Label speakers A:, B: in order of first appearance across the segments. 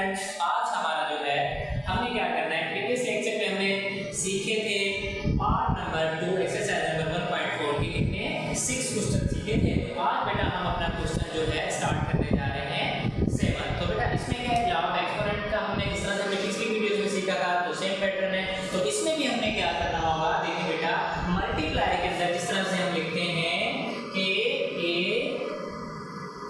A: Friends, आज हमारा जो है हमने क्या करना है, प्रीवियस लेक्चर में हमने सीखे थे पार्ट नंबर 2 एक्सरसाइज नंबर 1.4 के कितने 6 क्वेश्चन सीखे थे। तो आज बेटा हम अपना क्वेश्चन जो है स्टार्ट करने जा रहे हैं 7। तो बेटा इसमें क्या है, जवाब एक्सपोनेंट का हमने जिस तरह से हमने पिछली वीडियोस में सीखा था तो सेम पैटर्न है। तो इसमें भी हमने क्या करना होगा, देखिए बेटा मल्टीप्लाई के अंदर जिस तरह से हम लिखते हैं a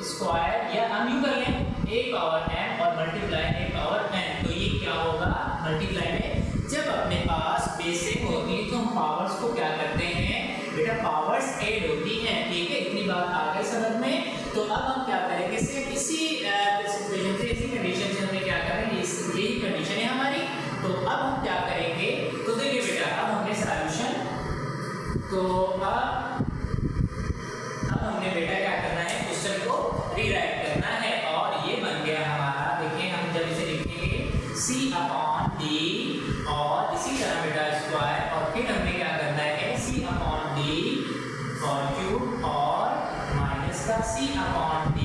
A: स्क्वायर या हम यूं कर लें a पावर m और मल्टीप्लाई a पावर n। तो ये क्या होगा, मल्टीप्लाई में जब अपने पास बेस सेम होती है तो हम पावर्स को क्या करते हैं बेटा, पावर्स ऐड होती हैं। ठीक है, इतनी बात आ गई समझ में। तो अब हम क्या करेंगे, सिर्फ इसी सिचुएशन से इसी कंडीशन से हमें क्या करेंगे, यही कंडीशन है हमारी। तो अब हम क्या करेंगे, तो देखिए बेटा अब हमने सॉल्यूशन, तो अब हमने बेटा क्या करना है, क्वेश्चन को रीराइट करना है और ये बन गया हमारा। देखिए हम जब इसे लिखेंगे c/d और इसी तरह बेटा स्क्वायर और फिर हमने क्या करना है c/d और क्यूब और माइनस का c/d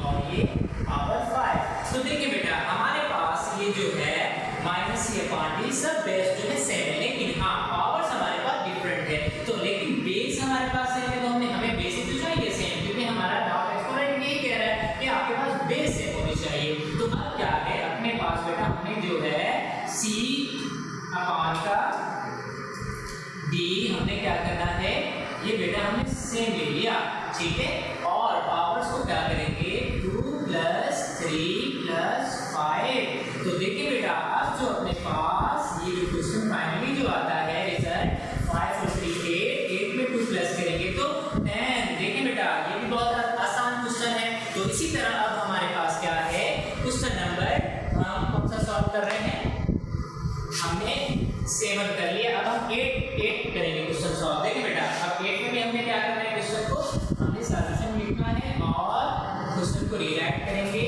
A: और ये पावर 5। तो देखिए बेटा हमारे पास ये जो है माइनस c/d सब बेस जो है सेम है, लेकिन हाँ पावर्स हमारे पास डिफरेंट है। तो लेकिन बेस हमारे पास सेम है, तो हमें बेसिस जो चाहिए सेम, क्योंकि हमारा डाउट एक्सपोनेंट यही कह रहा है कि आपके पास बेस सेम होनी चाहिए। तो अब क्या है, अपने पास बेटा हमने जो है c/d हमने क्या करना है, ये बेटा हमने सेम ले लिया। ठीक है, और पावर्स को क्या करेंगे 2 + 3 + 5। तो देखिए बेटा अब जो अपने पास ये जो क्वेश्चन फाइनली जो आता है रिजल्ट 5 और 3 8 में 2 प्लस करेंगे तो 10। देखिए बेटा ये भी बहुत आसान क्वेश्चन है। तो इसी तरह अब हमारे पास क्या है, क्वेश्चन नंबर हम कौन सा सॉल्व कर रहे हैं, हमने 7 कर लिया। अब हम 8 करेंगे क्वेश्चन सॉल्व। देखिए बेटा अब 8 में भी हमने क्या करना है, क्वेश्चन को हमने सॉल्यूशन लिखना है और क्वेश्चन को रीराइट करेंगे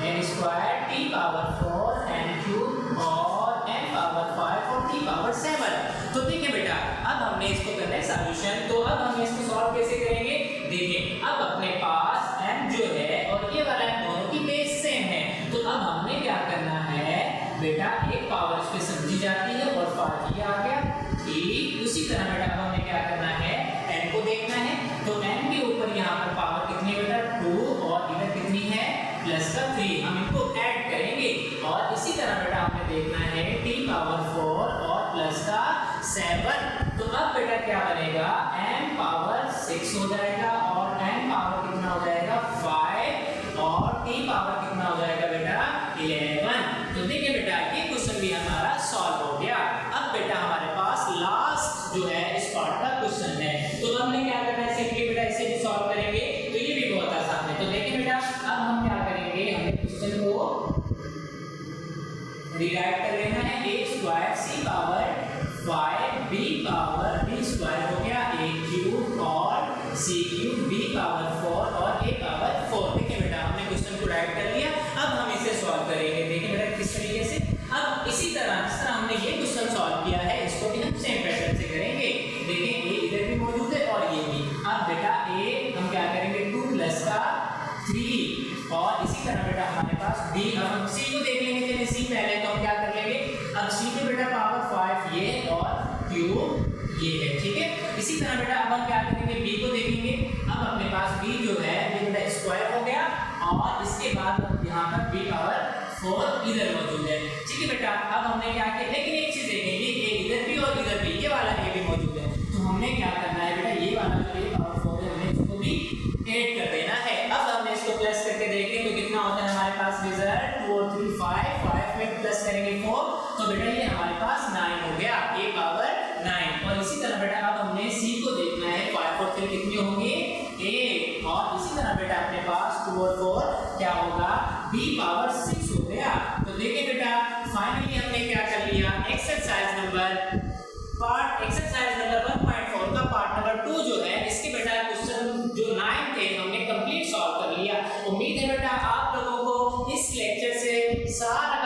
A: n square t power 4 n cube और n पावर 5 और t पावर 7। तो देखिए बेटा अब हमने इसको करना है सॉल्यूशन। तो अब हम इसको सॉल्व कैसे करेंगे, देखिए अब अपने पास m जो है और ये वाला m दोनों की बेस सेम है। तो अब हमने क्या करना है बेटा, एक पावर इस पे समझी जाती है और 5 ये आ गया। ठीक उसी तरह बेटा अब हमें क्या करना है, n को देखना है। तो n के ऊपर यहाँ पर पावर कितनी है बेटा 2 और इधर कितनी है प्लस का 3, हम इनको ऐड करेंगे। और इसी तरह बेटा हमें देखना है t पावर 4 और प्लस का 7। तो अब बेटा क्या बनेगा, m पावर 6 हो जाएगा और n पावर कितना हो जाएगा 5 और t पावर कितना हो जाएगा बेटा 11। तो देखिए बेटा ये क्वेश्चन भी हमारा सॉल्व हो गया। अब बेटा हमारे पास लास्ट जो है इस पार्ट का क्वेश्चन है। तो हमने क्या करना है, सिंपली बेटा इसे भी सॉल्व करेंगे। तो ये भी बहुत आसान है। तो देखिए बेटा अब हम क्या करेंगे, हमें क्वेश्चन को रीराइट कर लेना है a square c power 5 b power b square हो गया a क्यूब और c क्यूब b पावर 4 और a पावर 4। देखिए बेटा हमने क्वेश्चन को राइट कर लिया। अब हम इसे सॉल्व करेंगे। देखिए बेटा किस तरीके से, अब इसी तरह जिस तरह हमने ये क्वेश्चन सॉल्व किया है इसको भी हम सेम पैटर्न से करेंगे। देखिए a इधर भी मौजूद है और ये भी। अब बेटा a हम क्या करेंगे 2 प्लस का 3 और इसी तरह बेटा हमारे पास b। अब हम c को देख लेंगे, चलिए c पहले तो हम क्या कर लेंगे, अब c पे बेटा पावर 5 ये और क्यूब ये है। ठीक है, इसी तरह बेटा अब हम क्या करेंगे b को देखेंगे। अब अपने पास b जो है ये बेटा स्क्वायर हो गया और इसके बाद यहाँ पर b पावर 4 इधर मौजूद है। ठीक है बेटा अब हमने क्या किया, लेकिन एक चीज देखेंगे a इधर भी और इधर भी ये वाला a भी मौजूद है। तो हमने क्या करना है बेटा, ये वाला जो a पावर 4 है हमें इसको भी ऐड कर देना है। अब हमने इसको प्लस करके देखें तो कितना होता है हमारे पास रिजल्ट 2 और 3 5 में प्लस करेंगे 4 तो बेटा ये हमारे पास 9 हो गया, a पावर 9। और इसी तरह बेटा अब हमने c को देखना है, 5 और 3 कितने होंगे 8 और इसी तरह बेटा अपने पास 2 और 4 क्या होगा b पावर 6 हो गया। तो देखिए बेटा फाइनली हमने क्या कर लिया, एक्सरसाइज नंबर 1.4 का पार्ट नंबर 2 जो है इसके बेटा क्वेश्चन जो 9 थे हमने कंप्लीट सॉल्व कर लिया। उम्मीद है बेटा आप लोगों को इस लेक्चर से सारा